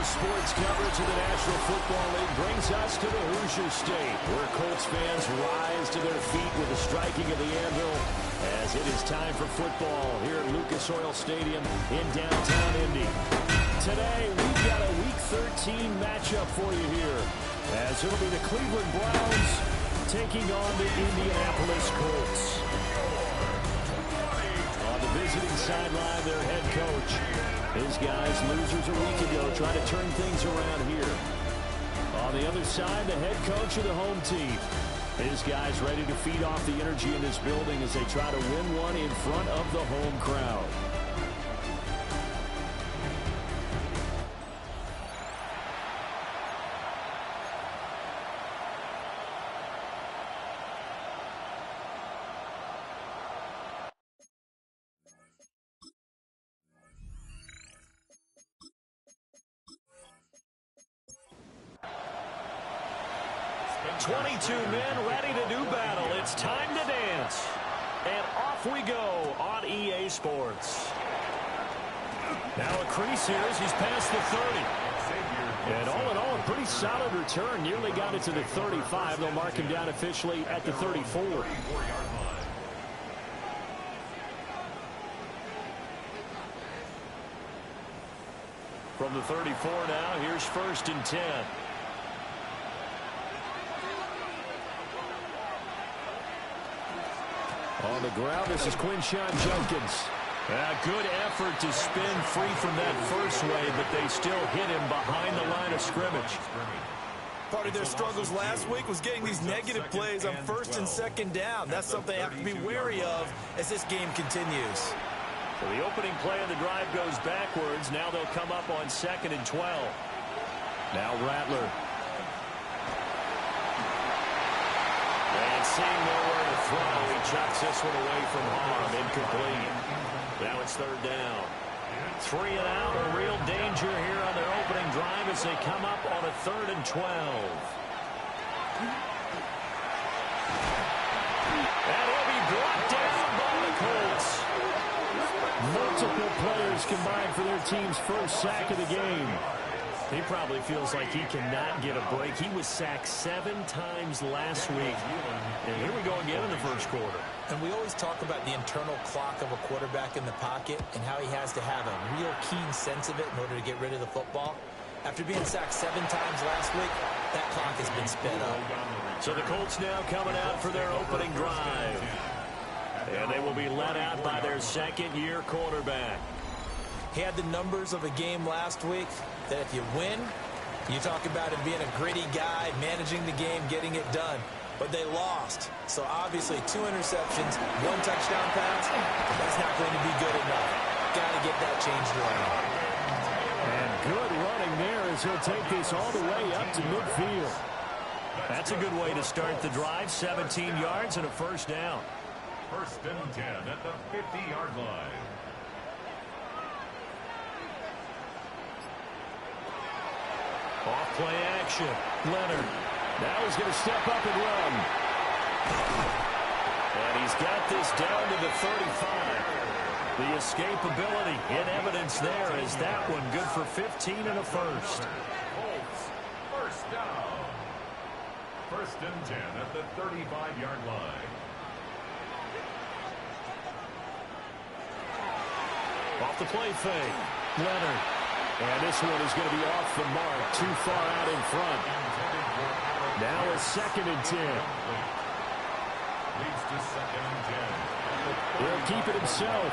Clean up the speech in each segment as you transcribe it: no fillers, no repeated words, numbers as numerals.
sports coverage of the National Football League brings us to the Hoosier State, where Colts fans rise to their feet with the striking of the anvil as it is time for football here at Lucas Oil Stadium in downtown Indy. Today, we've got a Week 13 matchup for you here, as it'll be the Cleveland Browns taking on the Indianapolis Colts. On the visiting sideline, their head coach. His guys, losers a week ago, trying to turn things around here. On the other side, the head coach of the home team. His guys ready to feed off the energy in this building as they try to win one in front of the home crowd. Men ready to do battle. It's time to dance. And off we go on EA Sports. Now a crease here as he's past the 30. And all in all, a pretty solid return. Nearly got it to the 35. They'll mark him down officially at the 34. From the 34 now, here's 1st and 10. On the ground, this is Quinshon Judkins. A good effort to spin free from that first wave, but they still hit him behind the line of scrimmage. Part of their struggles last week was getting these negative plays on 1st and 2nd down. That's something they have to be wary of as this game continues. So the opening play of the drive goes backwards. Now they'll come up on 2nd and 12. Now Rattler. And seeing nowhere to throw, he chucks this one away from harm. Incomplete. Now it's 3rd down. 3 and out, a real danger here on their opening drive as they come up on a 3rd and 12. And he'll be brought down by the Colts. Multiple players combined for their team's first sack of the game. He probably feels like he cannot get a break. He was sacked 7 times last week. And here we go again in the first quarter. And we always talk about the internal clock of a quarterback in the pocket and how he has to have a real keen sense of it in order to get rid of the football. After being sacked 7 times last week, that clock has been sped up. So the Colts now coming out for their opening drive. And they will be led out by their second-year quarterback. He had the numbers of a game last week that if you win, you talk about him being a gritty guy, managing the game, getting it done. But they lost. So obviously 2 interceptions, 1 touchdown pass, that's not going to be good enough. Got to get that changed around. And good running there as he'll take this all the way up to midfield. That's a good way to start the drive. 17 yards and a 1st down. 1st and 10 at the 50-yard line. Off play action. Leonard. Now he's going to step up and run. And he's got this down to the 35. The escapability in evidence there is that one good for 15 and a 1st. Colts, 1st down. 1st and 10 at the 35-yard line. Off the play fake. Leonard. And this one is going to be off the mark. Too far out in front. Now a 2nd and 10. Leads to 2nd and 10. He'll keep it himself.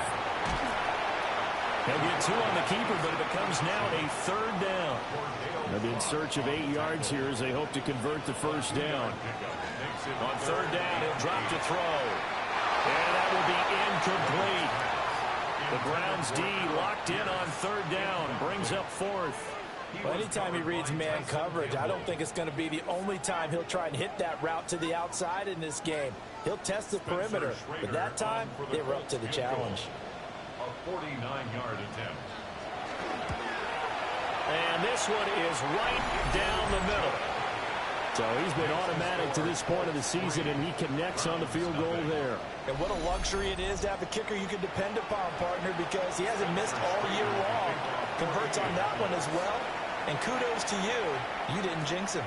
He'll get 2 on the keeper, but it becomes now a 3rd down. They'll be in search of 8 yards here as they hope to convert the 1st down. On 3rd down, he'll drop to throw. And that will be incomplete. The Browns D locked in on 3rd down, brings up 4th. Well, anytime he reads man coverage, I don't think it's going to be the only time he'll try and hit that route to the outside in this game. He'll test the perimeter, but that time they were up to the challenge. A 49-yard attempt. And this one is right down the middle. So he's been automatic to this point of the season, and he connects on the field goal there. And what a luxury it is to have a kicker you can depend upon, partner, because he hasn't missed all year long. Converts on that one as well. And kudos to you. You didn't jinx him.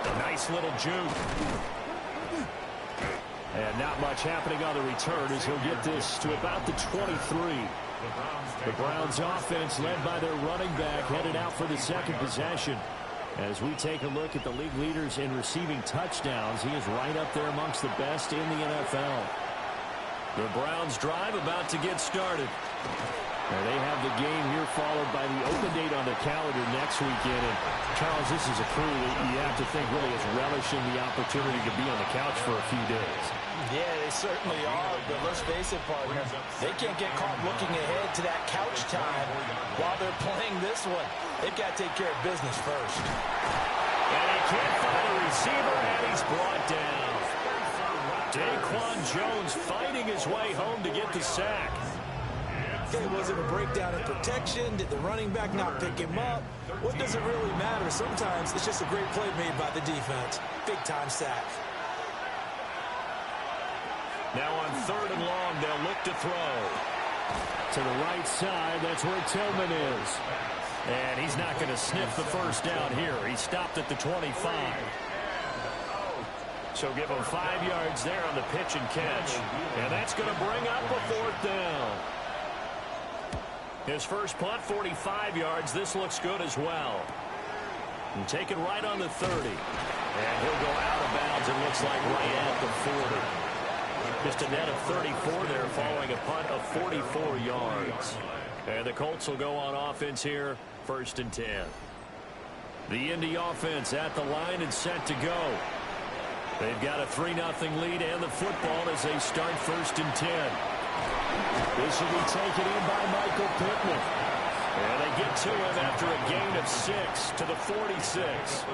A nice little juke. And not much happening on the return as he'll get this to about the 23. The Browns offense led by their running back headed out for the second possession. As we take a look at the league leaders in receiving touchdowns, he is right up there amongst the best in the NFL. The Browns drive about to get started. And they have the game here followed by the open date on the calendar next weekend. And Charles, this is a crew that you have to think really is relishing the opportunity to be on the couch for a few days. Yeah, they certainly are, but let's face it, partner. They can't get caught looking ahead to that couch time while they're playing this one. They've got to take care of business first. And he can't find a receiver, and he's brought down. Daquan Jones fighting his way home to get the sack. Okay, was it a breakdown in protection? Did the running back not pick him up? What does it really matter? Sometimes it's just a great play made by the defense. Big-time sack. Now on 3rd and long, they'll look to throw. To the right side, that's where Tillman is. And he's not going to sniff the first down here. He stopped at the 25. So give him 5 yards there on the pitch and catch. And that's going to bring up a 4th down. His first punt, 45 yards. This looks good as well. And take it right on the 30. And he'll go out of bounds, it looks like, right at the 40. Just a net of 34 there following a punt of 44 yards. And the Colts will go on offense here, 1st and 10. The Indy offense at the line and set to go. They've got a 3-0 lead and the football as they start 1st and 10. This will be taken in by Michael Pittman. And they get to him after a gain of 6 to the 46.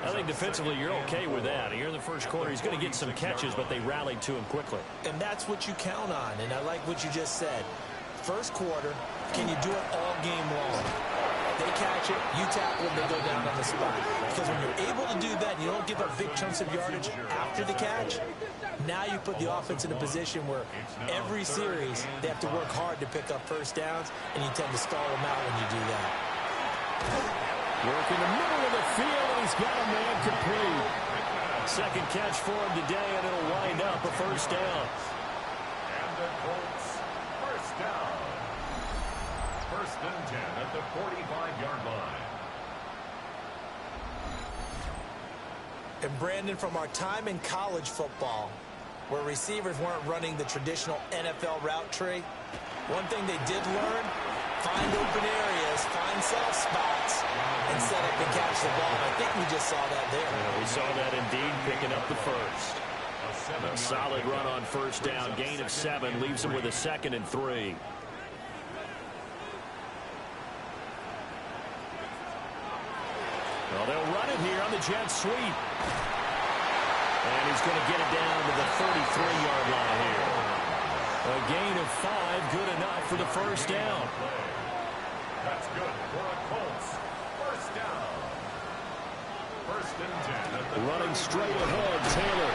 I think defensively you're okay with that. Here in the first quarter, he's going to get some catches, but they rallied to him quickly. And that's what you count on, and I like what you just said. First quarter, can you do it all game long? They catch it, you tackle them, they go down on the spot. Because when you're able to do that, and you don't give up big chunks of yardage after the catch, now you put the offense in a position where every series they have to work hard to pick up first downs, and you tend to stall them out when you do that. Work in the middle of the field, and he's got a man complete. Second catch for him today, and it'll wind up a 1st down. And the Colts, 1st down. 1st and 10 at the 45-yard line. And Brandon, from our time in college football, where receivers weren't running the traditional NFL route tree, one thing they did learn, find open areas, find soft spots, and set up and catch the ball. I think we just saw that there. Yeah, we saw that indeed, picking up the first. A solid run on 1st down, gain of 7, leaves him with a 2nd and 3. Well, they'll run it here on the jet sweep. And he's going to get it down to the 33-yard line here. A gain of 5, good enough for the 1st down. That's good for the Colts. 1st down. 1st and 10. Running straight ahead, Taylor.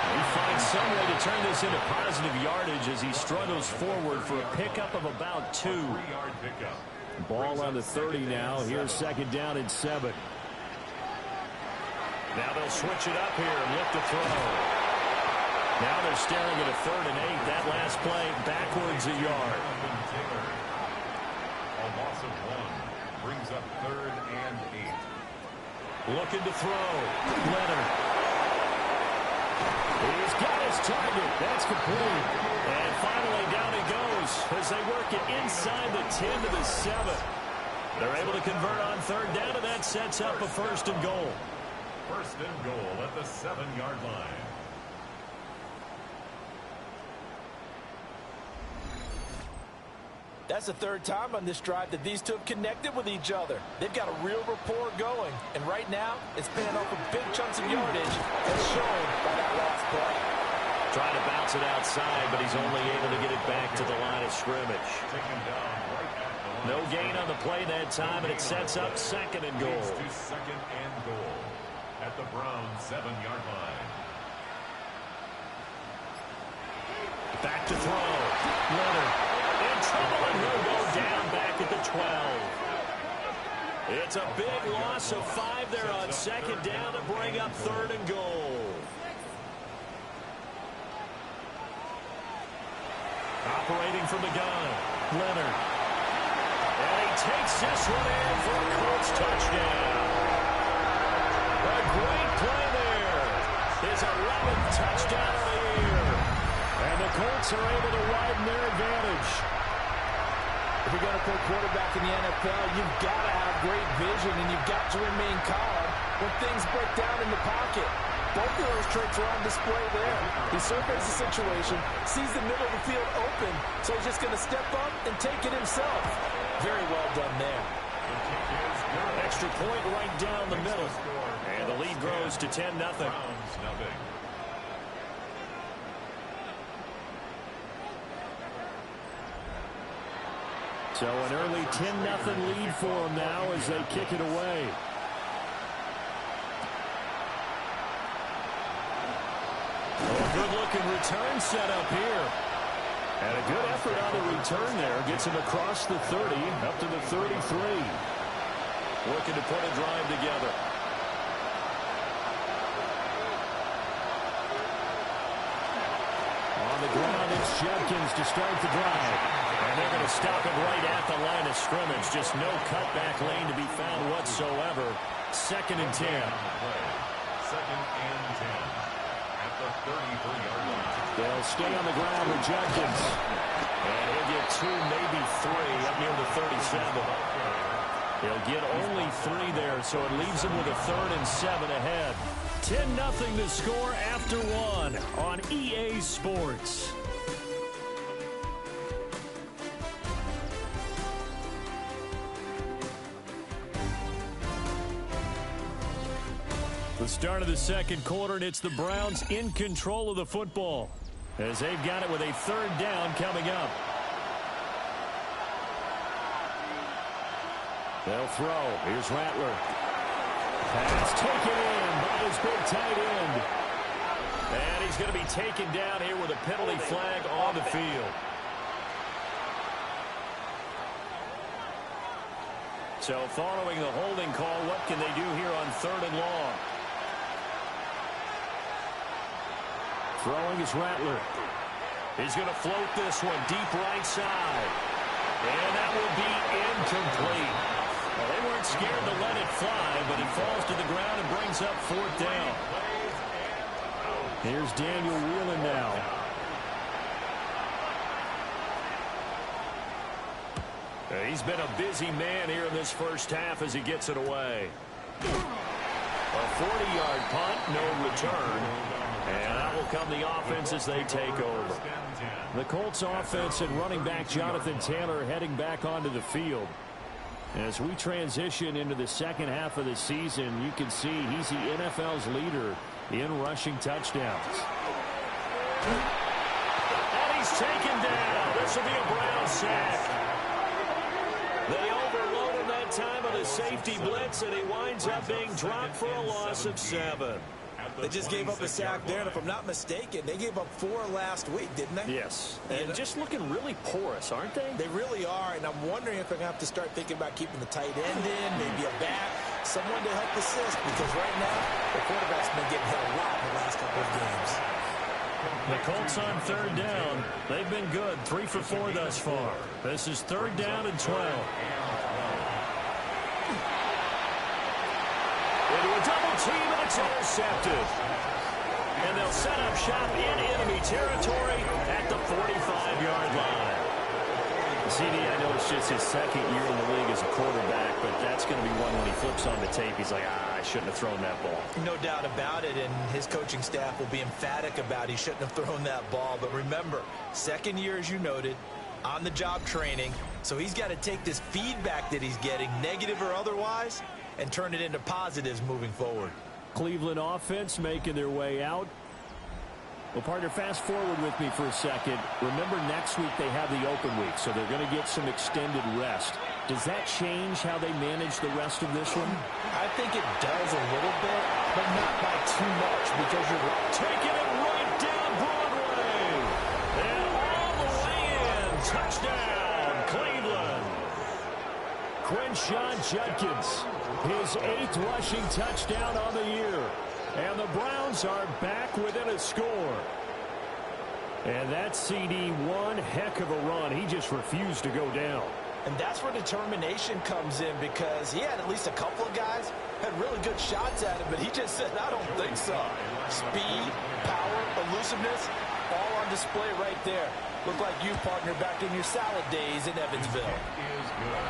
He finds some way to turn this into positive yardage as he struggles forward for a pickup of about 2. 3-yard pickup. Ball on the 30 now. Here's 2nd down and 7. Now they'll switch it up here and look to throw. Now they're staring at a 3rd and 8. That last play backwards a yard. A loss of 1 brings up 3rd and 8. Looking to throw. Leonard. He's got his target. That's complete. And finally down he goes as they work it inside the 10 to the 7. They're able to convert on 3rd down, and that sets up a 1st and goal. 1st and goal at the 7-yard line. That's the 3rd time on this drive that these two have connected with each other. They've got a real rapport going. And right now, it's paying off with big chunks of yardage as shown by that last play. Trying to bounce it outside, but he's only able to get it back to the line of scrimmage. No gain on the play that time, and it sets up 2nd and goal. To 2nd and goal at the Browns 7-yard line. Back to throw. Leonard in trouble, and he'll go down back back at the 12. It's a big loss of 5 there on second down to bring up 3rd and goal. Operating from the gun, Leonard. And he takes this one in for a Colts touchdown. A great play there. His 11th touchdown of the year. And the Colts are able to widen their advantage. If you're going to play quarterback in the NFL, you've got to have great vision, and you've got to remain calm when things break down in the pocket. Both of those traits are on display there. He surveys the situation, sees the middle of the field open, so he's just going to step up and take it himself. Very well done there. Extra point right down the middle. And the lead grows to 10-0. So an early 10-0 lead for them now as they kick it away. A good-looking return set up here. And a good effort on the return there. Gets him across the 30, up to the 33. Looking to put a drive together. On the ground, it's Judkins to start the drive. And they're going to stop it right at the line of scrimmage. Just no cutback lane to be found whatsoever. 2nd and 10. 2nd and 10 at the 33-yard line. They'll stay on the ground with Judkins. And he'll get 2, maybe 3 up near the 37. He'll get only 3 there, so it leaves him with a 3rd and 7 ahead. 10-0 to score after 1 on EA Sports. The start of the second quarter, and it's the Browns in control of the football as they've got it with a 3rd down coming up. They'll throw. Here's Rattler. Pass taken in by his big tight end. And he's going to be taken down here with a penalty flag on the field. So following the holding call, what can they do here on 3rd and long? Throwing is Rattler. He's going to float this one deep right side. And that will be incomplete. Well, they weren't scared to let it fly, but he falls to the ground and brings up 4th down. Here's Daniel Whelan now. He's been a busy man here in this first half as he gets it away. A 40-yard punt, no return. And that will come the offense as they take over. The Colts offense and running back Jonathan Taylor heading back onto the field. As we transition into the second half of the season, you can see he's the NFL's leader in rushing touchdowns. And he's taken down. This will be a Brown sack. They overload him that time on a safety blitz, and he winds up being dropped for a loss of 7. They just gave up a sack there, and if I'm not mistaken, they gave up 4 last week, didn't they? Yes. And just looking really porous, aren't they? They really are, and I'm wondering if they're going to have to start thinking about keeping the tight end in, maybe a back, someone to help assist, because right now, the quarterback's been getting hit a lot in the last couple of games. The Colts on 3rd down. They've been good, 3 for 4 thus far. This is 3rd down and 12. Into a double team, and it's intercepted. And they'll set up shop in enemy territory at the 45-yard line. CD, I know it's just his 2nd year in the league as a quarterback, but that's going to be one when he flips on the tape. He's like, I shouldn't have thrown that ball. No doubt about it, and his coaching staff will be emphatic about he shouldn't have thrown that ball. But remember, 2nd year, as you noted, on-the-job training, so he's got to take this feedback that he's getting, negative or otherwise, and turn it into positives moving forward. Cleveland offense making their way out. Well, partner, fast forward with me for a second. Remember, next week they have the open week, so they're going to get some extended rest. Does that change how they manage the rest of this one? I think it does a little bit, but not by too much, because you're taking it right down Broadway. And all the way in. Touchdown, Cleveland. Quinshon Judkins, his 8th rushing touchdown on the year. And the Browns are back within a score. And that CD, one heck of a run. He just refused to go down. And that's where determination comes in, because he had at least a couple of guys had really good shots at him, but he just said, I don't think so. Speed, power, elusiveness, all on display right there. Look like you, partner, back in your salad days in Evansville.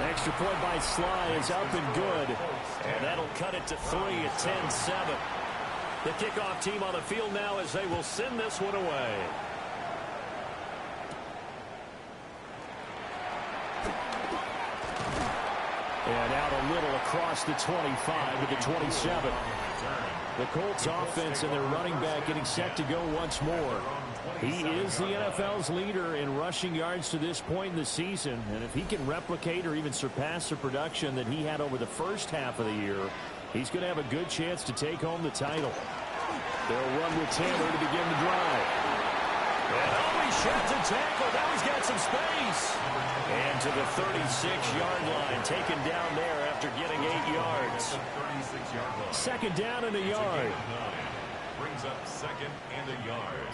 Extra point by Sly is up and good. And that'll cut it to 3 at 10-7. The kickoff team on the field now as they will send this one away. And out a little across the 25 to the 27. The Colts offense and their running back getting set to go once more. He is the NFL's leader in rushing yards to this point in the season. And if he can replicate or even surpass the production that he had over the first half of the year, he's going to have a good chance to take home the title. They'll run with Taylor to begin the drive. And he sheds a tackle. Now he's got some space. And to the 36-yard line, taken down there after getting 8 yards. Second down and a yard. Brings up second and a yard.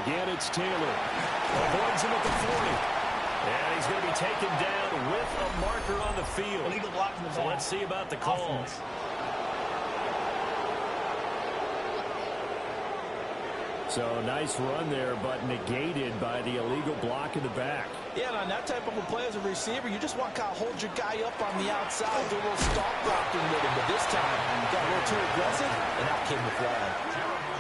Again, it's Taylor. Avoids him at the 40. And he's going to be taken down with a marker on the field. So let's see about the calls. So nice run there, but negated by the illegal block in the back. Yeah, and on that type of a play as a receiver, you just want to kind of hold your guy up on the outside, do a little stalk blocking with him. But this time, got a little too aggressive, and out came the flag.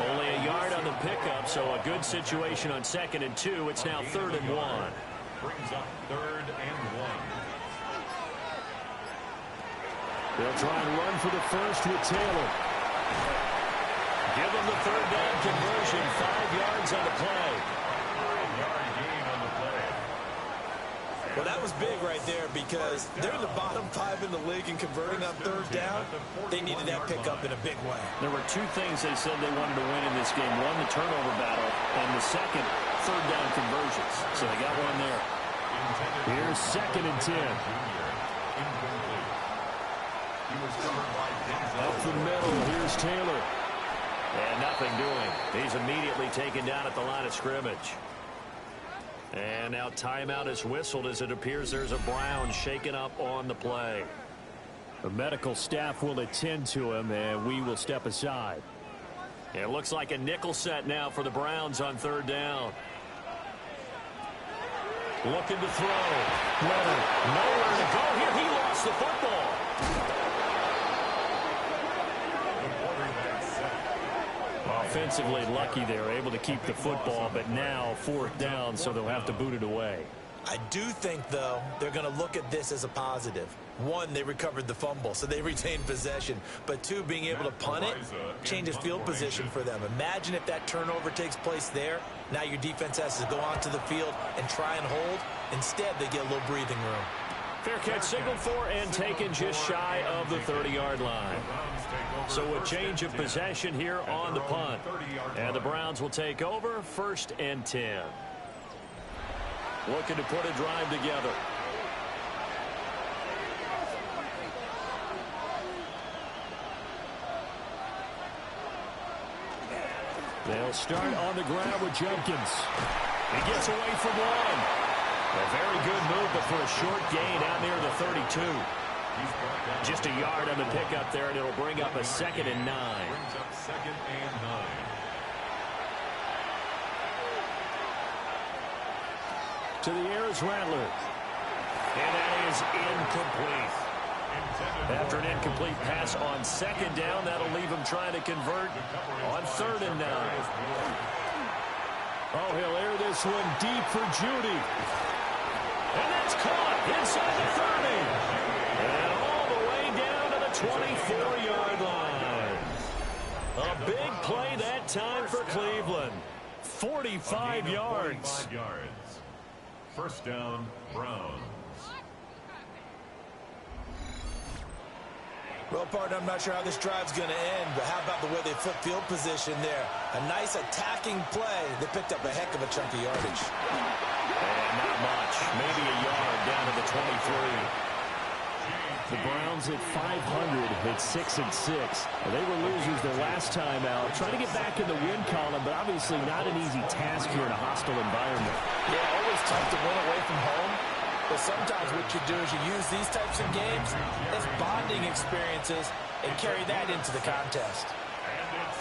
Only a yard on the pickup, so a good situation on 2nd and 2. It's now 3rd and 1. Brings up 3rd and 1. They'll try and run for the first with Taylor. Give them the 3rd down conversion. 5 yards on the play. 5-yard gain on the play. Well, that was big right there, because they're in the bottom 5 in the league in converting on 3rd down. They needed that pickup in a big way. There were 2 things they said they wanted to win in this game. One, the turnover battle, and the second, 3rd down conversions. So they got one there. Here's 2nd and 10. Up the middle, here's Taylor. And nothing doing. He's immediately taken down at the line of scrimmage. And now timeout is whistled as it appears there's a Brown shaken up on the play. The medical staff will attend to him, and we will step aside. It looks like a nickel set now for the Browns on 3rd down. Looking to throw. Leonard, nowhere to go here. He lost the football. Offensively lucky they were able to keep the football, but now 4th down, so they'll have to boot it away. I do think, though, they're going to look at this as a positive. 1, they recovered the fumble, so they retained possession. But 2, being able to punt it changes field position for them. Imagine if that turnover takes place there. Now your defense has to go onto the field and try and hold. Instead, they get a little breathing room. Fair catch signaled for and taken just shy of the 30-yard line. So a change of possession here on the punt. And the Browns will take over 1st and 10. Looking to put a drive together. They'll start on the ground with Jenkins. He gets away from one. A very good move, but for a short gain out near the 32. Just a yard on the pickup there, and it'll bring up a 2nd and 9. Brings up 2nd and 9. To the air is Rattler. And that is incomplete. After an incomplete pass on 2nd down, that'll leave him trying to convert on 3rd and 9. Oh, he'll air this one deep for Judy. And that's caught inside the 30. And all the way down to the 24-yard line. A big play that time for Cleveland. 45 yards. 45 yards. 1st down, Browns. Well, partner, I'm not sure how this drive's going to end, but how about the way they flip field position there? A nice attacking play. They picked up a heck of a chunk of yardage. And not much. Maybe a yard down to the 23. The Browns at 500 at 6-6. They were losers their last time out. Trying to get back in the win column, but obviously not an easy task here in a hostile environment. Yeah, always tough to win away from home. But sometimes what you do is you use these types of games as bonding experiences and carry that into the contest.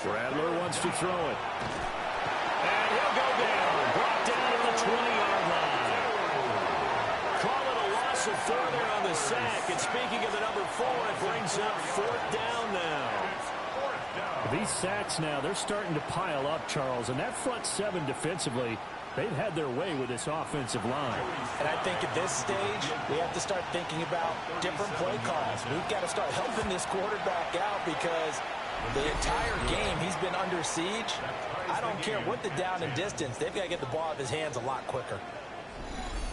Rattler wants to throw it. And he'll go down. Brought down at the 20-yard line. Call it a loss of 4 there on the sack. And speaking of the number 4, it brings up 4th down now. These sacks now, they're starting to pile up, Charles. And that front 7 defensively, they've had their way with this offensive line. And I think at this stage, we have to start thinking about different play calls. We've got to start helping this quarterback out because the entire game he's been under siege. I don't care what the down and distance. They've got to get the ball out of his hands a lot quicker.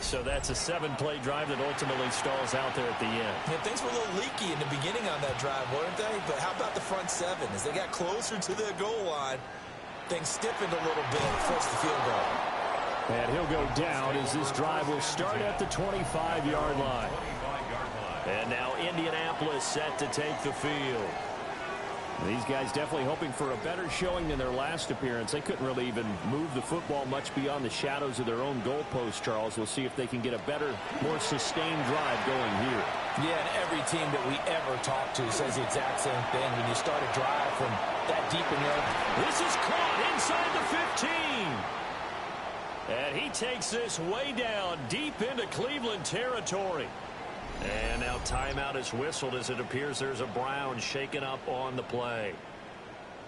So that's a 7-play drive that ultimately stalls out there at the end. Yeah, things were a little leaky in the beginning on that drive, weren't they? But how about the front 7? As they got closer to the goal line, things stiffened a little bit and forced the field goal. And he'll go down as this drive will start at the 25-yard line. And now Indianapolis set to take the field. These guys definitely hoping for a better showing than their last appearance. They couldn't really even move the football much beyond the shadows of their own goalpost, Charles. We'll see if they can get a better, more sustained drive going here. Yeah, and every team that we ever talk to says the exact same thing. When you start a drive from that deep in there. This is caught inside the 15. And he takes this way down deep into Cleveland territory. And now timeout is whistled as it appears there's a Brown shaken up on the play.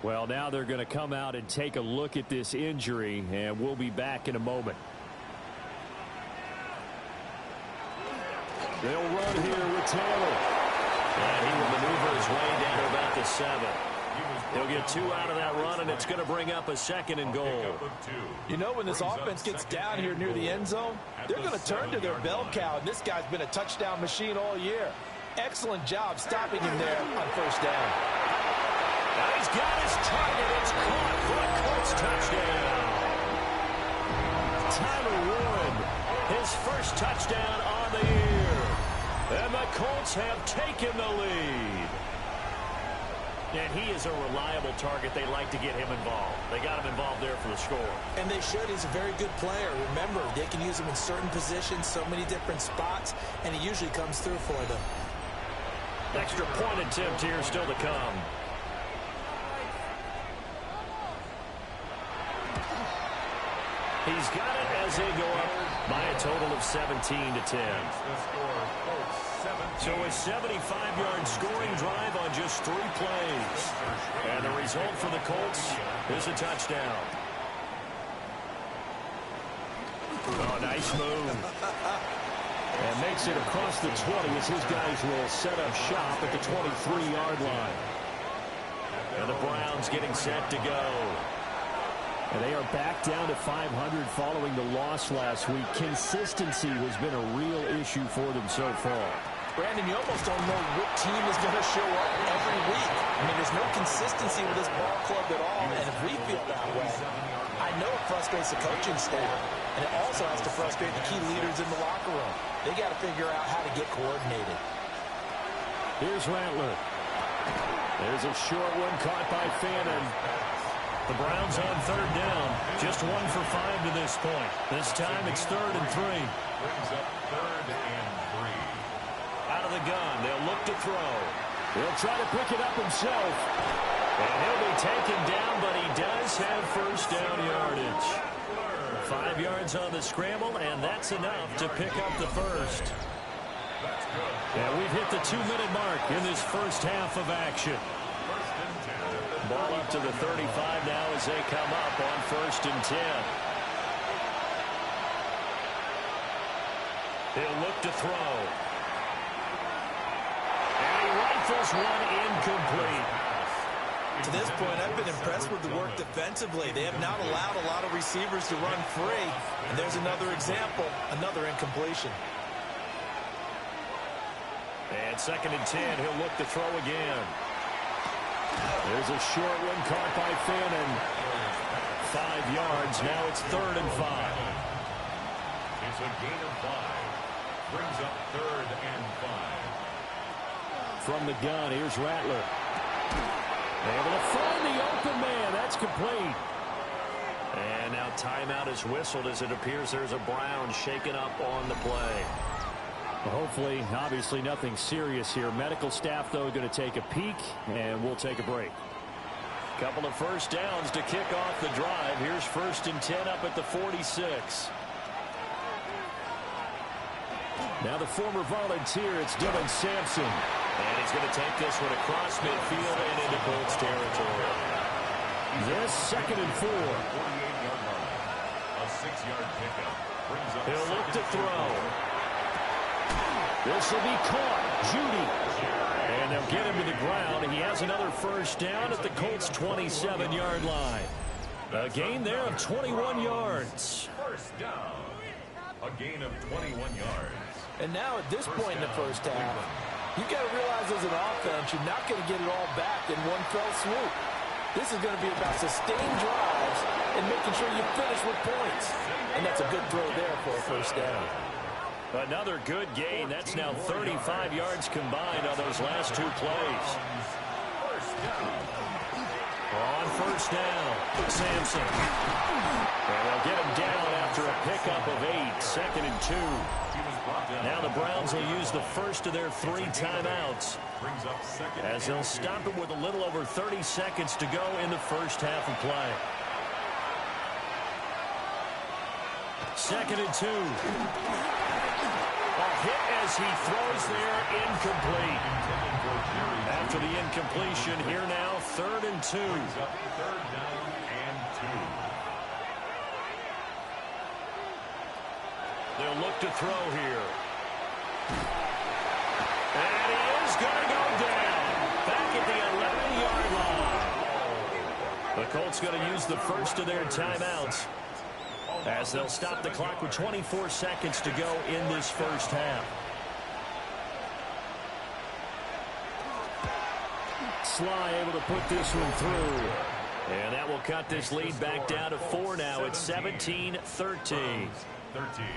Well, now they're going to come out and take a look at this injury, and we'll be back in a moment. They'll run here with Taylor. And he will maneuver his way down to about the 7. He'll get 2 out of that run, and it's going to bring up a 2nd and goal. You know, when this offense gets down here near the end zone, they're going to turn to their bell cow, and this guy's been a touchdown machine all year. Excellent job stopping him there on 1st down. Now he's got his target. It's caught for a Colts touchdown. Tyler Warren, his first touchdown on the year. And the Colts have taken the lead. And he is a reliable target. They like to get him involved. They got him involved there for the score. And they should. He's a very good player. Remember, they can use him in certain positions, so many different spots, and he usually comes through for them. Extra point attempt here still to come. He's got it as they go up by a total of 17-10. So a 75-yard scoring drive on just 3 plays. And the result for the Colts is a touchdown. Oh, nice move. And makes it across the 20 as his guys will set up shop at the 23-yard line. And the Browns getting set to go. And they are back down to 500 following the loss last week. Consistency has been a real issue for them so far. Brandon, you almost don't know what team is going to show up every week. I mean, there's no consistency with this ball club at all, and if we feel that way, I know it frustrates the coaching staff, and it also has to frustrate the key leaders in the locker room. They got to figure out how to get coordinated. Here's Rattler. There's a short one caught by Fannin. The Browns on 3rd down. Just 1 for 5 to this point. This time it's 3rd and 3. Brings up 3rd and 3. Out of the gun. They'll look to throw. He'll try to pick it up himself. And he'll be taken down, but he does have 1st down yardage. 5 yards on the scramble, and that's enough to pick up the 1st. And we've hit the 2-minute mark in this first half of action. Ball up to the 35 now as they come up on 1st and 10. He'll look to throw. And he rifles one incomplete. To this point, I've been impressed with the work defensively. They have not allowed a lot of receivers to run free. And there's another example, another incompletion. And 2nd and 10, he'll look to throw again. There's a short one caught by Fannin. 5 yards. Now it's 3rd and 5. It's a gain of 5. Brings up 3rd and 5. From the gun, here's Rattler. Able to find the open man. That's complete. And now timeout is whistled as it appears there's a Brown shaken up on the play. Well, hopefully, obviously nothing serious here. Medical staff, though, going to take a peek, and we'll take a break. Couple of first downs to kick off the drive. Here's 1st and 10 up at the 46. Now the former volunteer, it's Dylan Sampson. And he's going to take this one across midfield and into Colts territory. This 2nd and 4. 48-yard line. A 6-yard pickup. Brings up He'll look to throw. This will be caught. Judy. And they'll get him to the ground. He has another first down at the Colts' 27-yard line. A gain there of 21 yards. First down. A gain of 21 yards. And now at this point in the first half, you've got to realize as an offense, you're not going to get it all back in one fell swoop. This is going to be about sustained drives and making sure you finish with points. And that's a good throw there for a first down. Another good gain. That's now 35 yards combined on those last 2 plays. On first down, Sampson. And they'll get him down after a pickup of 8, 2nd and 2. Now the Browns will use the first of their 3 timeouts, as they'll stop it with a little over 30 seconds to go in the first half of play. 2nd and 2. A hit as he throws there, incomplete. After the incompletion, here now, 3rd and 2. 3rd down and 2. They'll look to throw here. And he is going to go down. Back at the 11-yard line. The Colts going to use the first of their timeouts, as they'll stop the clock with 24 seconds to go in this first half. Sly able to put this one through. And that will cut this lead back down to 4 now. It's 17-13.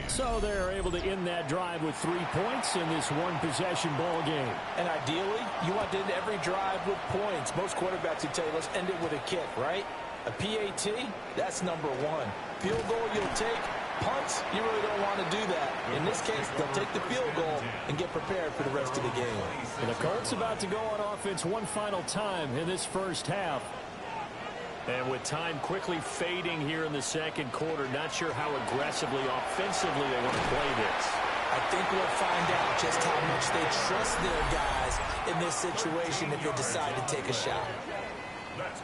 So they're able to end that drive with 3 points in this one-possession ball game. And ideally, you want to end every drive with points. Most quarterbacks would tell you, let's end it with a kick, right? A PAT, that's number 1. Field goal you'll take. Punts, you really don't want to do that. In this case, they'll take the field goal and get prepared for the rest of the game. And the Colts about to go on offense one final time in this first half. And with time quickly fading here in the second quarter, not sure how aggressively, offensively they want to play this. I think we'll find out just how much they trust their guys in this situation if they decide to take a shot.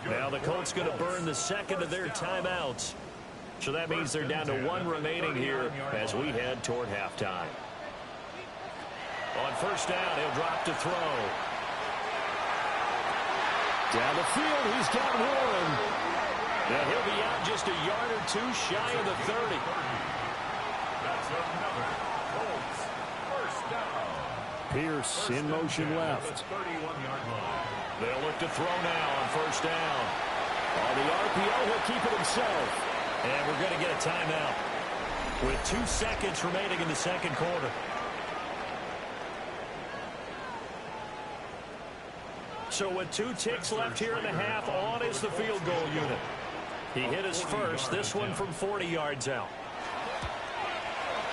Now the Colts going to burn the second of their timeouts. So that means they're down to 1 remaining here as we head toward halftime. On first down, he'll drop to throw. Down the field, he's got Warren. Now he'll be out just a yard or 2 shy of the 30. That's another Colts first down. Pierce in motion left. 31-yard line. They'll look to throw now on first down. On the RPO, he'll keep it himself. And we're going to get a timeout with 2 seconds remaining in the second quarter. So with 2 ticks left here in the half, on is the field goal unit. He hit his first, this one from 40 yards out.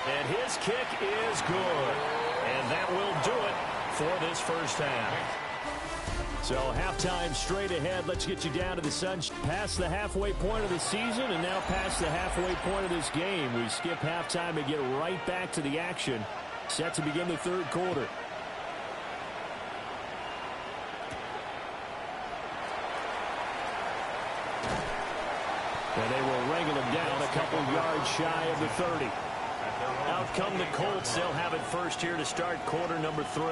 And his kick is good. And that will do it for this first half. So halftime straight ahead. Let's get you down to the sun. Past the halfway point of the season and now past the halfway point of this game. We skip halftime and get right back to the action. Set to begin the third quarter. And they will wrangle him down a couple yards shy of the 30. Out come the Colts. They'll have it first here to start quarter number 3.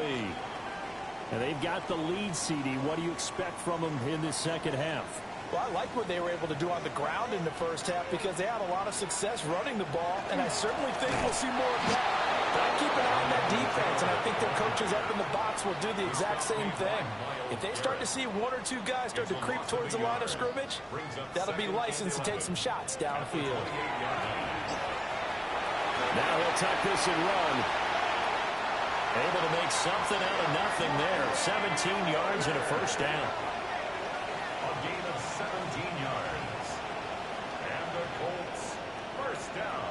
And they've got the lead, CD. What do you expect from them in this second half? Well, I like what they were able to do on the ground in the first half because they had a lot of success running the ball, and I certainly think we'll see more of that. But I keep an eye on that defense, and I think their coaches up in the box will do the exact same thing. If they start to see 1 or 2 guys start to creep towards the line of scrimmage, that'll be licensed to take some shots downfield. Now he'll tuck this and run. Able to make something out of nothing there. 17 yards and a first down. A gain of 17 yards. And the Colts first down.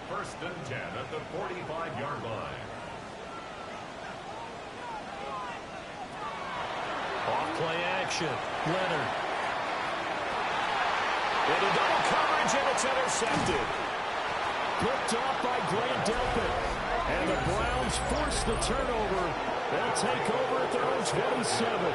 First and 10 at the 45-yard line. Off play action. Leonard. Into double coverage, and it's intercepted. Picked off by Grant Delpit. And the Browns force the turnover. They'll take over at their own 27.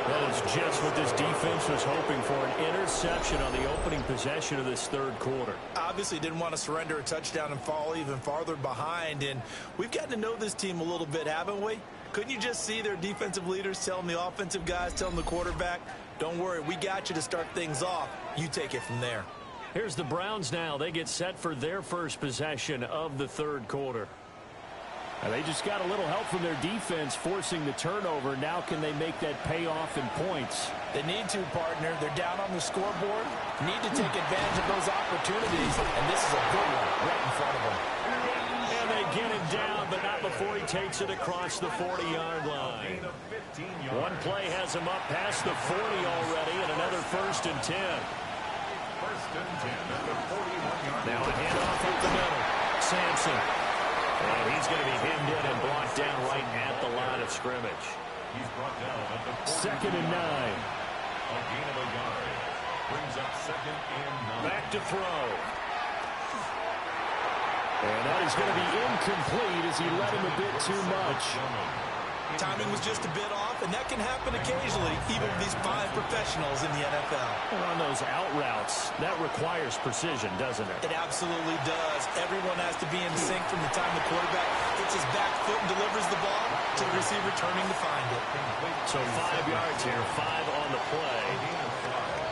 That is just what this defense was hoping for, an interception on the opening possession of this third quarter. Obviously didn't want to surrender a touchdown and fall even farther behind. And we've gotten to know this team a little bit, haven't we? Couldn't you just see their defensive leaders telling the offensive guys, telling the quarterback, don't worry, we got you to start things off. You take it from there. Here's the Browns now. They get set for their first possession of the third quarter. And they just got a little help from their defense forcing the turnover. Now can they make that pay off in points? They need to, partner. They're down on the scoreboard. Need to take advantage of those opportunities. And this is a good one right in front of them. And they get him down, but not before he takes it across the 40-yard line. One play has him up past the 40 already, and another first and 10. First and 10 at the 41-yard line. Now a handoff up the middle. Sampson. And he's going to be hemmed in and blocked down right at the line of scrimmage. He's brought down at the 2nd and 9. A gain of a yard. Brings up 2nd and 9. Back to throw. And that is going to be incomplete as he let him a bit too much. Timing was just a bit off, and that can happen occasionally, even with these fine professionals in the NFL. On those out routes, that requires precision, doesn't it? It absolutely does. Everyone has to be in sync from the time the quarterback hits his back foot and delivers the ball to the receiver turning to find it. So 5 yards here, 5 on the play.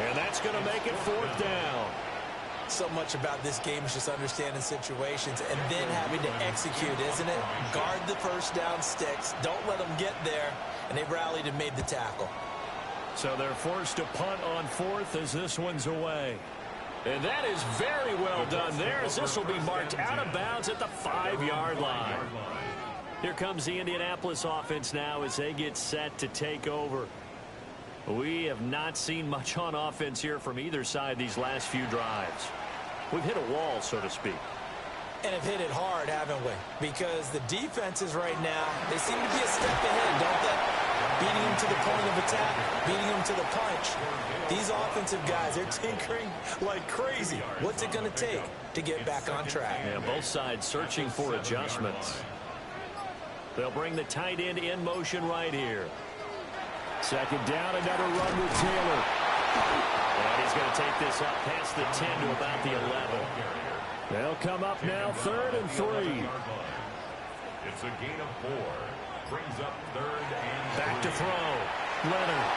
And that's going to make it 4th down. So much about this game is just understanding situations and then having to execute, isn't it? Guard the first down sticks. Don't let them get there. And they rallied and made the tackle. So they're forced to punt on 4th as this one's away. And that is very well done there as this will be marked out of bounds at the 5-yard line. Here comes the Indianapolis offense now as they get set to take over. We have not seen much on offense here from either side these last few drives. We've hit a wall, so to speak. And have hit it hard, haven't we? Because the defenses right now, they seem to be a step ahead, don't they? Beating them to the point of attack, beating them to the punch. These offensive guys, they're tinkering like crazy. What's it going to take to get back on track? Yeah, both sides searching for adjustments. They'll bring the tight end in motion right here. 2nd down, another run with Taylor. And he's going to take this up past the 10 to about the 11. They'll come up now 3rd and 3. It's a gain of 4. Brings up 3rd and 3. Back to throw. Leonard.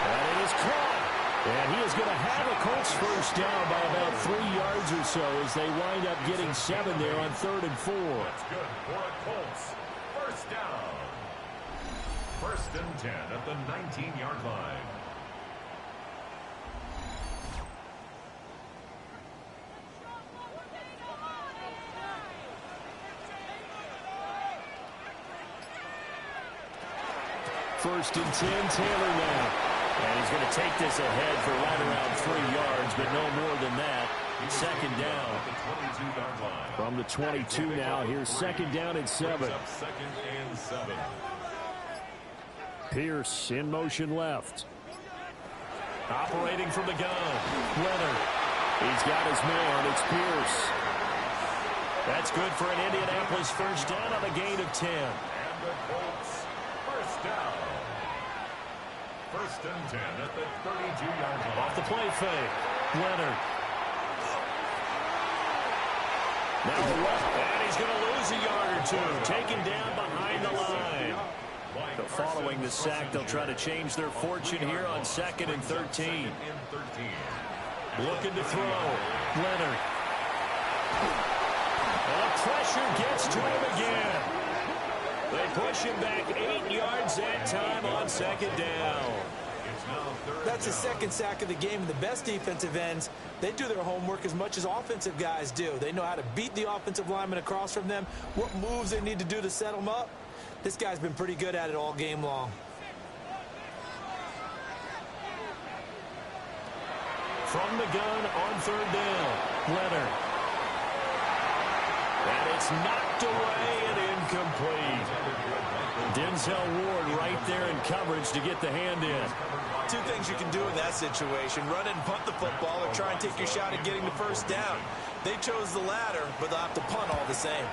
And it is caught. And he is going to have a Colts first down by about 3 yards or so as they wind up getting 7 there on 3rd and 4. That's good for a Colts first down. First and 10 at the 19-yard line. First and 10, Taylor now. And he's going to take this ahead for right around 3 yards, but no more than that. 2nd down. From the 22 now, here's 2nd down and 7. 2nd and 7. Pierce in motion left. Operating from the gun. Leonard. He's got his man. It's Pierce. That's good for an Indianapolis first down on a gain of 10. And the Colts first down. First and 10 at the 32-yard line. Off the play fake. Leonard. Now left, and he's going to lose a yard or two. Taken down behind the line. But following the sack, they'll try to change their fortune here on 2nd and 13. Looking to throw. Leonard. And the pressure gets to him again. They push him back 8 yards that time on 2nd down. That's his second sack of the game, and the best defensive ends, they do their homework as much as offensive guys do. They know how to beat the offensive lineman across from them, what moves they need to do to set them up. This guy's been pretty good at it all game long. From the gun on third down, Leonard. And it's knocked away and incomplete. Denzel Ward right there in coverage to get the hand in. Two things you can do in that situation: run it and punt the football, or try and take your shot at getting the first down. They chose the latter, but they'll have to punt all the same.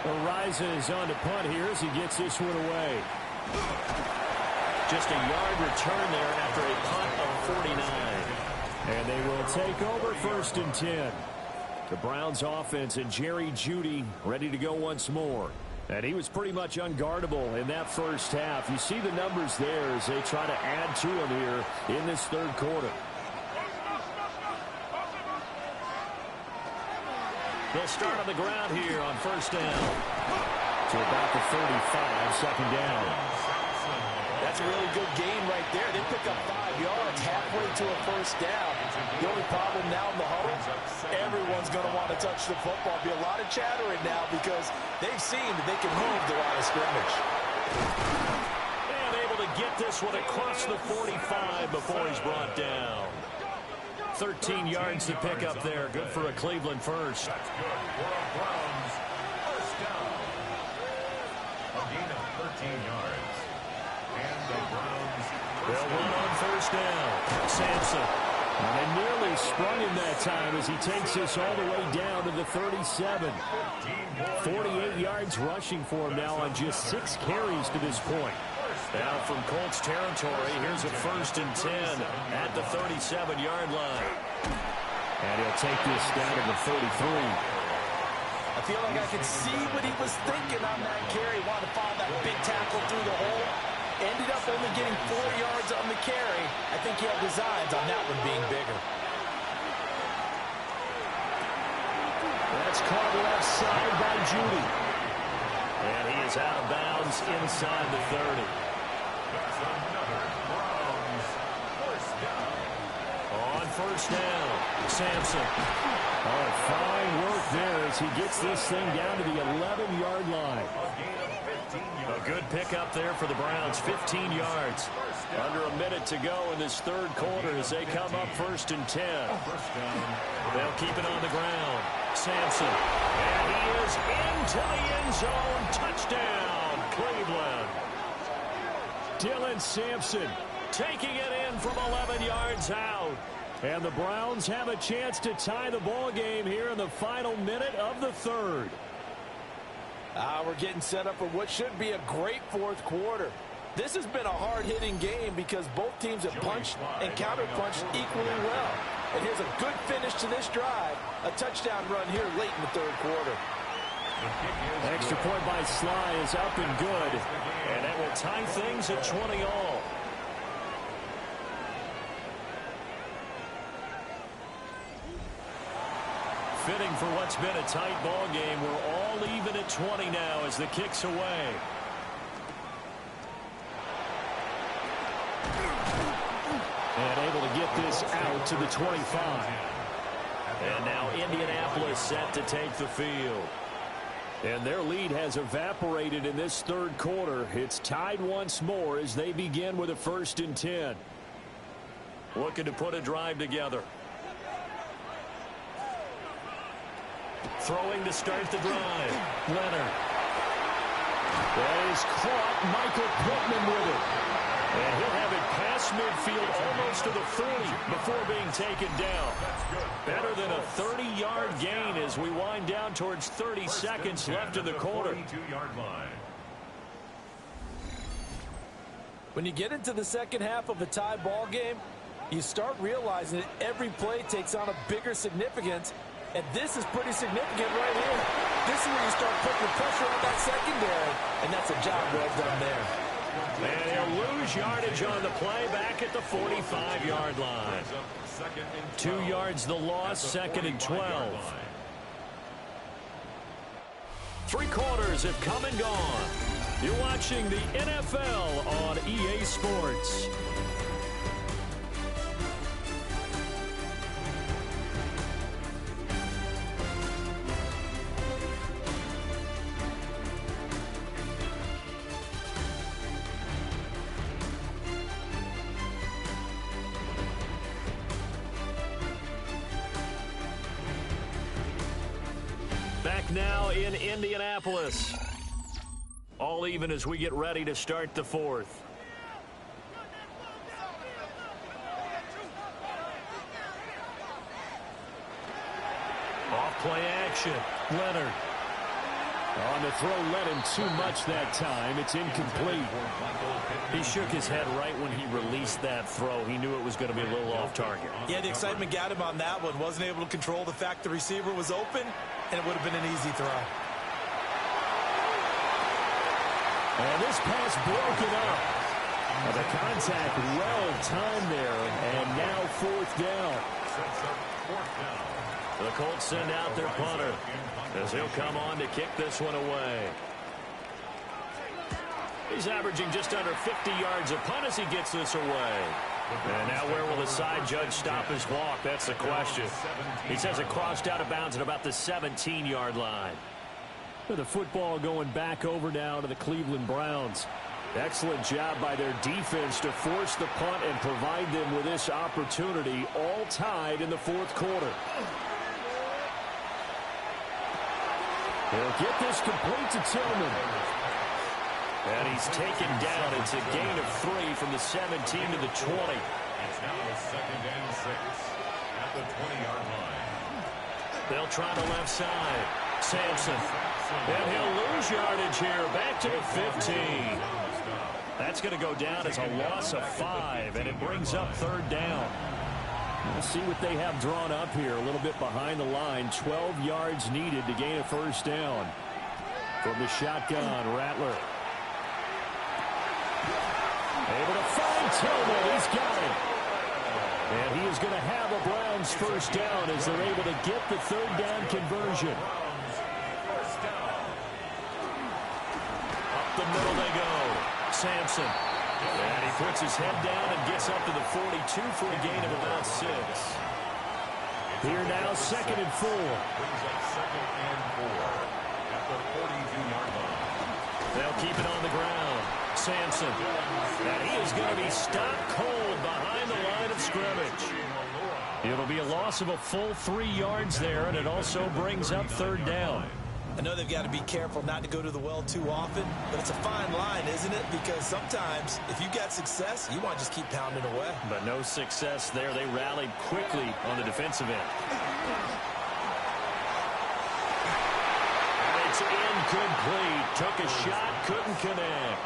Ariza is on to punt here as he gets this one away. Just a yard return there after a punt of 49. And they will take over 1st and 10. The Browns offense and Jerry Jeudy ready to go once more. And he was pretty much unguardable in that first half. You see the numbers there as they try to add to him here in this third quarter. They'll start on the ground here on 1st down. To about the 35, 2nd down. That's a really good gain right there. They pick up 5 yards halfway to a first down. The only problem now in the huddle, everyone's going to want to touch the football. Be a lot of chattering now because they've seen that they can move the line of scrimmage. And able to get this one across the 45 before he's brought down. 13 yards to pick up there. Good for a Cleveland first. That's good for a Browns first down. A gain of 13 yards. And the Browns They'll run on 1st down. Sampson. And they nearly sprung him that time as he takes this all the way down to the 37. 48 yards rushing for him now on just 6 carries to this point. Now from Colts territory, here's a 1st and 10 at the 37-yard line. And he'll take this down to the 33. I feel like I could see what he was thinking on that carry. Wanted to follow that big tackle through the hole. Ended up only getting 4 yards on the carry. I think he had designs on that one being bigger. That's caught left side by Jeudy. And he is out of bounds inside the 30. That's another Browns first down. On 1st down, Sampson. Oh, fine work there as he gets this thing down to the 11-yard line. A gain of 15 yards. A good pickup there for the Browns, 15 yards. Under a minute to go in this third quarter as they come up 1st and 10. First down. They'll keep it on the ground. Sampson. And he is into the end zone. Touchdown, Cleveland. Dylan Sampson taking it in from 11 yards out. And the Browns have a chance to tie the ball game here in the final minute of the third. We're getting set up for what should be a great fourth quarter. This has been a hard-hitting game because both teams have punched and counterpunched equally well. And here's a good finish to this drive. A touchdown run here late in the third quarter. Extra point by Sly is up and good. And that will tie things at 20 all. Fitting for what's been a tight ball game. We're all even at 20 now as the kick's away. And able to get this out to the 25. And now Indianapolis set to take the field. And their lead has evaporated in this third quarter. It's tied once more as they begin with a 1st and 10. Looking to put a drive together. Throwing to start the drive. Leonard. That is caught. Michael Pittman with it. And he'll have it past midfield almost to the 40 before being taken down. Better than a 30-yard gain as we wind down towards 30 seconds left in the quarter. 42-yard line. When you get into the second half of a tie ball game, you start realizing that every play takes on a bigger significance. And this is pretty significant right here. This is where you start putting the pressure on that secondary. And that's a job well done there. And he'll lose yardage on the play back at the 45-yard line. 2 yards the loss, 2nd and 12. 3 quarters have come and gone. You're watching the NFL on EA Sports. back now in Indianapolis. All even as we get ready to start the fourth. Off play action. Leonard. On the throw, led him too much that time. It's incomplete. He shook his head right when he released that throw. He knew it was going to be a little off target. Yeah, the excitement got him on that one. Wasn't able to control the fact the receiver was open, and it would have been an easy throw. And this pass broken up. The contact well timed there, and now fourth down. The Colts send out their punter as he'll come on to kick this one away. He's averaging just under 50 yards a punt as he gets this away. And now where will the side judge stop his walk? That's the question. He says it crossed out of bounds at about the 17-yard line. The football going back over now to the Cleveland Browns. Excellent job by their defense to force the punt and provide them with this opportunity, all tied in the fourth quarter. He'll get this complete to Tillman. And he's taken down. It's a gain of 3 from the 17 to the 20. It's now 2nd and 6 at the 20-yard line. They'll try the left side. Sampson. And he'll lose yardage here. Back to the 15. That's going to go down as a loss of 5, and it brings up 3rd down. We'll see what they have drawn up here. A little bit behind the line. 12 yards needed to gain a 1st down. From the shotgun, Rattler. Able to find Tillman. He's got it. And he is going to have a Browns 1st down as they're able to get the 3rd down conversion. Up the middle they go. Sampson. And he puts his head down and gets up to the 42 for a gain of about 6. Here now, 2nd and 4. Brings up 2nd and 4 at the 42-yard line. They'll keep it on the ground. Sampson. And he is going to be stopped cold behind the line of scrimmage. It'll be a loss of a full 3 yards there, and it also brings up 3rd down. I know they've got to be careful not to go to the well too often, but it's a fine line, isn't it? Because sometimes, if you got success, you want to just keep pounding away. But no success there. They rallied quickly on the defensive end. And it's incomplete. Took a shot, couldn't connect.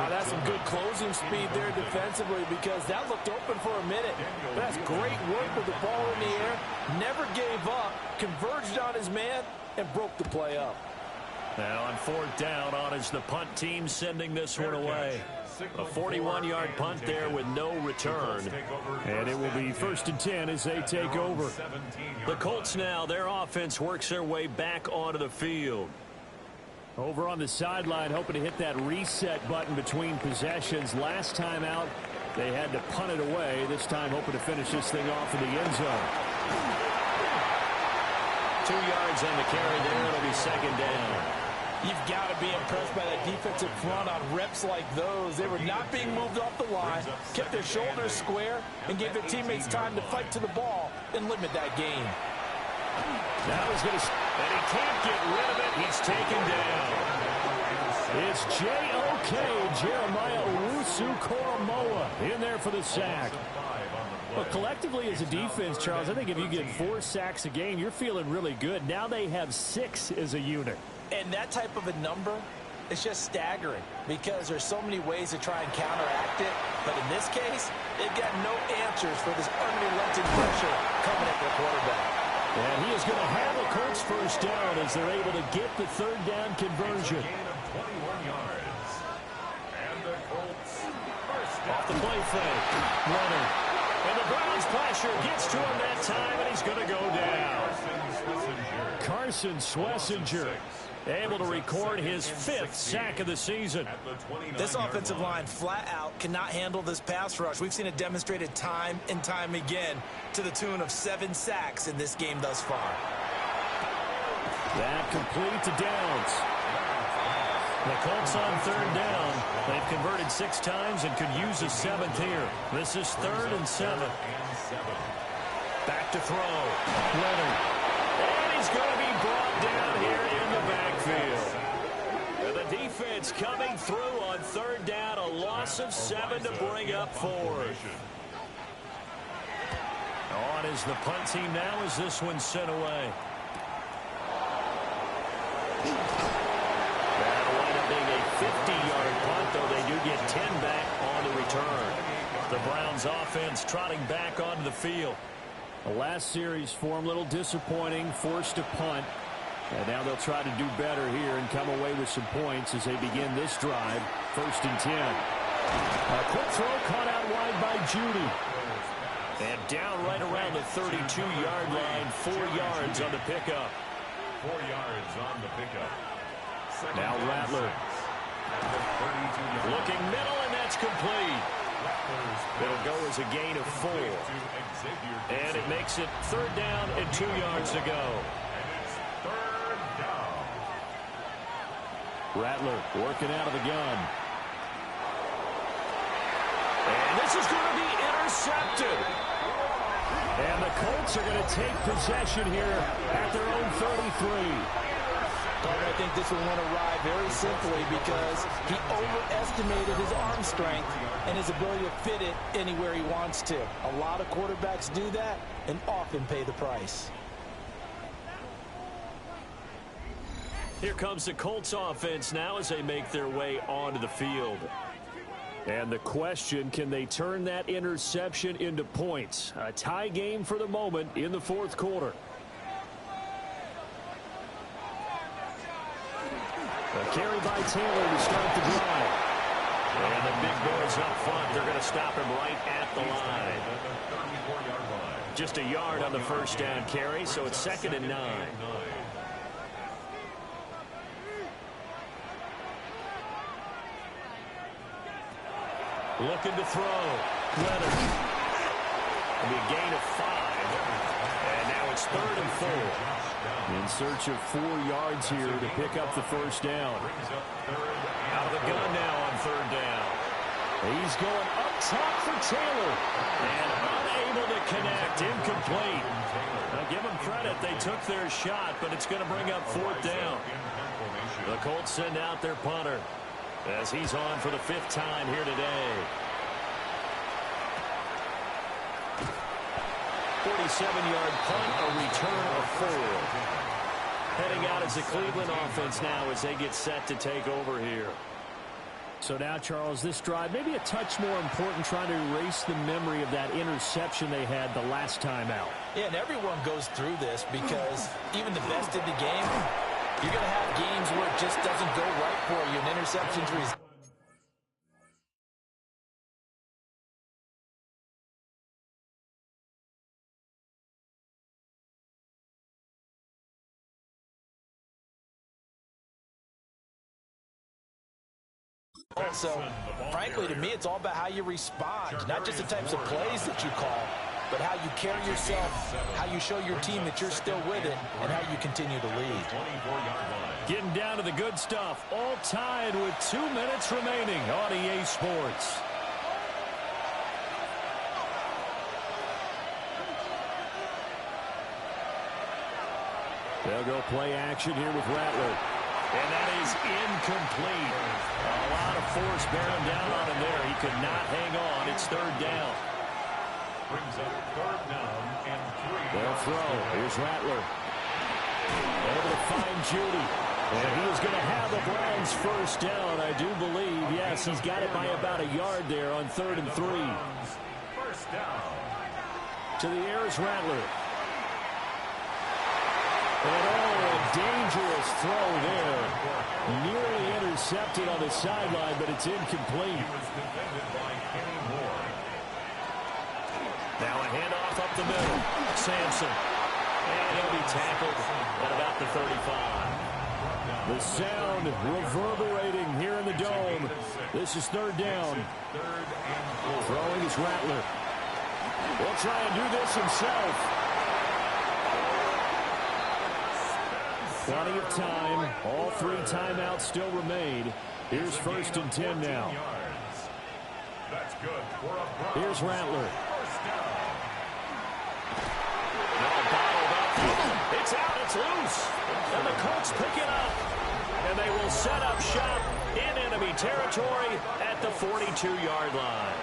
That's some good closing speed there defensively because that looked open for a minute. That's great work with the ball in the air. Never gave up, converged on his man, and broke the play up. Now on 4th down, on is the punt team sending this one away. A 41-yard punt there with no return. And it will be 1st and 10 as they take over. The Colts now, their offense works their way back onto the field. Over on the sideline, hoping to hit that reset button between possessions. Last time out, they had to punt it away. This time, hoping to finish this thing off in the end zone. 2 yards on the carry there. It'll be 2nd down. You've got to be impressed by that defensive front on reps like those. They were not being moved off the line, kept their shoulders square, and gave their teammates time to fight to the ball and limit that gain. Now he's going to, and he can't get rid of it. He's taken down. It's J.O.K. Jeremiah Owusu-Koramoah in there for the sack. But collectively as a defense, Charles, I think if you get 4 sacks a game, you're feeling really good. Now they have 6 as a unit. And that type of a number, it's just staggering because there's so many ways to try and counteract it. But in this case, they've got no answers for this unrelenting pressure coming at their quarterback. And he is going to have a Colts 1st down as they're able to get the 3rd down conversion. Gain of 21 yards. And the Colts 1st down. Off the play fake. Leonard. And the Browns pressure gets to him that time, and he's going to go down. Carson Schlesinger able to record his 5th sack of the season. This offensive line flat out cannot handle this pass rush. We've seen it demonstrated time and time again to the tune of 7 sacks in this game thus far. That complete to Downs. The Colts on 3rd down. They've converted 6 times and could use a 7th here. This is 3rd and 7. Back to throw. Leonard. And he's going to be brought down here in the backfield. And the defense coming through on third down. A loss of 7 to bring up 4. On is the punt team now as this one's sent away. That'll wind up being a 50-yard punt, though they do get 10 back on the return. The Browns offense trotting back onto the field. The last series for them, a little disappointing, forced to punt. And now they'll try to do better here and come away with some points as they begin this drive. 1st and 10. A quick throw caught out wide by Judy. And down right around the 32-yard line, 4 yards on the pickup. 4 yards on the pickup. Now Rattler. Looking middle, and that's complete. It'll go as a gain of 4. And it makes it 3rd down and 2 yards to go. Rattler working out of the gun. And this is going to be intercepted. And the Colts are going to take possession here at their own 33. I think this will win a ride very simply because he overestimated his arm strength and his ability to fit it anywhere he wants to. A lot of quarterbacks do that and often pay the price. Here comes the Colts offense now as they make their way onto the field. And the question, can they turn that interception into points? A tie game for the moment in the 4th quarter. A carry by Taylor to start the drive. And the big boys up front, they're going to stop him right at the line. Just a yard on the 1st down carry, so it's 2nd and 9. Looking to throw. Leonard. It'll be a gain of 5. And now it's 3rd and 4. In search of 4 yards here to pick up the 1st down. Out of the gun now on 3rd down. He's going up top for Taylor. And unable to connect. Incomplete. Now give them credit. They took their shot, but it's going to bring up 4th down. The Colts send out their punter as he's on for the 5th time here today. 47-yard punt, a return of 4. Heading out as the Cleveland offense now as they get set to take over here. So now, Charles, this drive maybe a touch more important, trying to erase the memory of that interception they had the last time out. Yeah, and everyone goes through this because even the best in the game, you're going to have games where it just doesn't go right for you, and interceptions result. Also, frankly, to me, it's all about how you respond, not just the types of plays that you call, but how you carry yourself, how you show your team that you're still with it, and how you continue to lead. Getting down to the good stuff, all tied with 2 minutes remaining on EA Sports. They'll go play action here with Rattler. And that is incomplete. A lot of force bearing down on him there. He could not hang on. It's 3rd down. Brings up 3rd down and 3. They'll throw. Here's Rattler. Able to find Judy. And he is going to have the Browns 1st down, I do believe. Yes, he's got it by about a yard there on 3rd and 3. 1st down. To the air is Rattler. And a dangerous throw there. Nearly intercepted on the sideline, but it's incomplete. Now a handoff up the middle. Sampson. And he'll be tackled at about the 35. The sound reverberating here in the dome. This is 3rd down. Throwing is Rattler. He'll try and do this himself. Plenty of time. All 3 timeouts still remain. Here's 1st and 10 now. That's good. Here's Rattler. Now bottled up. It's out. It's loose. And the Colts pick it up. And they will set up shop in enemy territory at the 42-yard line.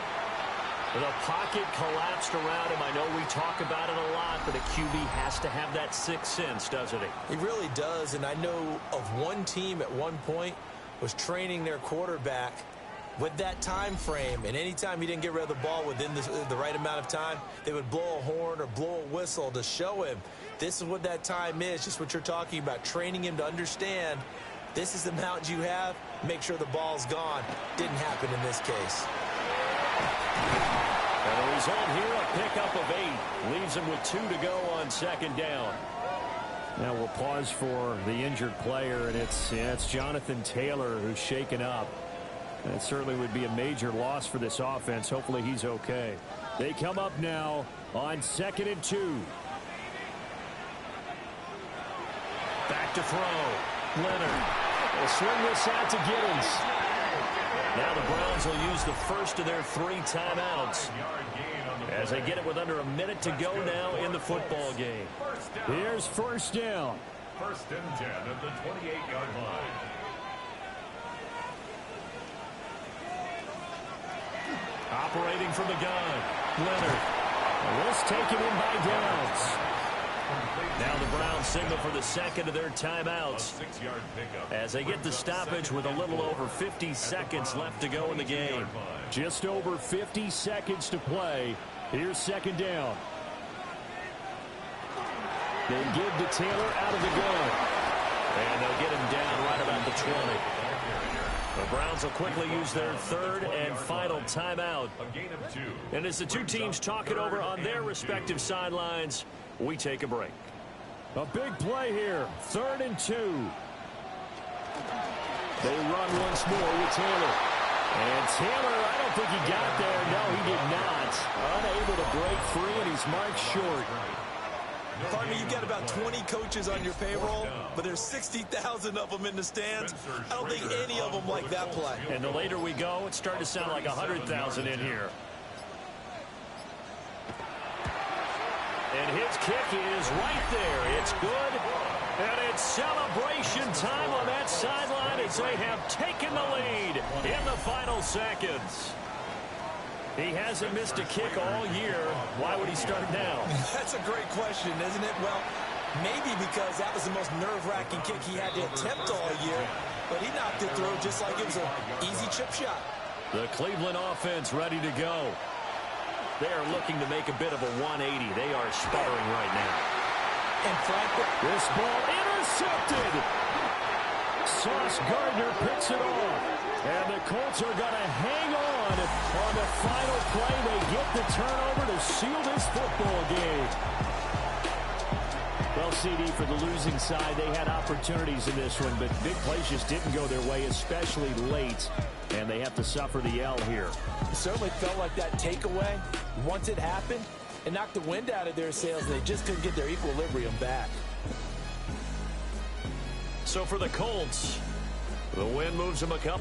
The pocket collapsed around him. I know we talk about it a lot, but a QB has to have that sixth sense, doesn't he? He really does, and I know of one team at one point was training their quarterback with that time frame, and anytime he didn't get rid of the ball within the right amount of time, they would blow a horn or blow a whistle to show him this is what that time is, just what you're talking about, training him to understand this is the amount you have, make sure the ball's gone. Didn't happen in this case. And the result here, a pickup of 8. Leaves him with 2 to go on second down. Now we'll pause for the injured player, and it's Jonathan Taylor who's shaken up. That certainly would be a major loss for this offense. Hopefully he's okay. They come up now on 2nd and 2. Back to throw. Leonard will swing this out to Giddens. Now the Browns will use the first of their 3 timeouts as they get it with under a minute to go now in the football game. Here's first down. 1st and 10 at the 28-yard line. Operating from the gun, Leonard. This taken in by Downs. Now the Browns signal for the second of their timeouts as they get the stoppage with a little over 50 seconds left to go in the game. Just over 50 seconds to play. Here's second down. They give to Taylor out of the gun. And they'll get him down right about the 20. The Browns will quickly use their 3rd and final timeout. And as the two teams talk it over on their respective sidelines, we take a break. A big play here. 3rd and 2. They run once more with Taylor. And Taylor, I don't think he got there. No, he did not. Unable to break free, and he's marked short. Partner, you've got about 20 coaches on your payroll, but there's 60,000 of them in the stands. I don't think any of them like that play. And the later we go, it's starting to sound like 100,000 in here. And his kick is right there. It's good. And it's celebration time on that sideline as they have taken the lead in the final seconds. He hasn't missed a kick all year. Why would he start now? That's a great question, isn't it? Well, maybe because that was the most nerve-wracking kick he had to attempt all year. But he knocked it through just like it was an easy chip shot. The Cleveland offense ready to go. They are looking to make a bit of a 180. They are sputtering right now. And Frank, this ball intercepted. Sauce Gardner picks it off. And the Colts are going to hang on the final play. They get the turnover to seal this football game. Well, CD, for the losing side, they had opportunities in this one, but big plays just didn't go their way, especially late. And they have to suffer the L here. It certainly felt like that takeaway, once it happened, it knocked the wind out of their sails. They just couldn't get their equilibrium back. So for the Colts, the win moves them a couple.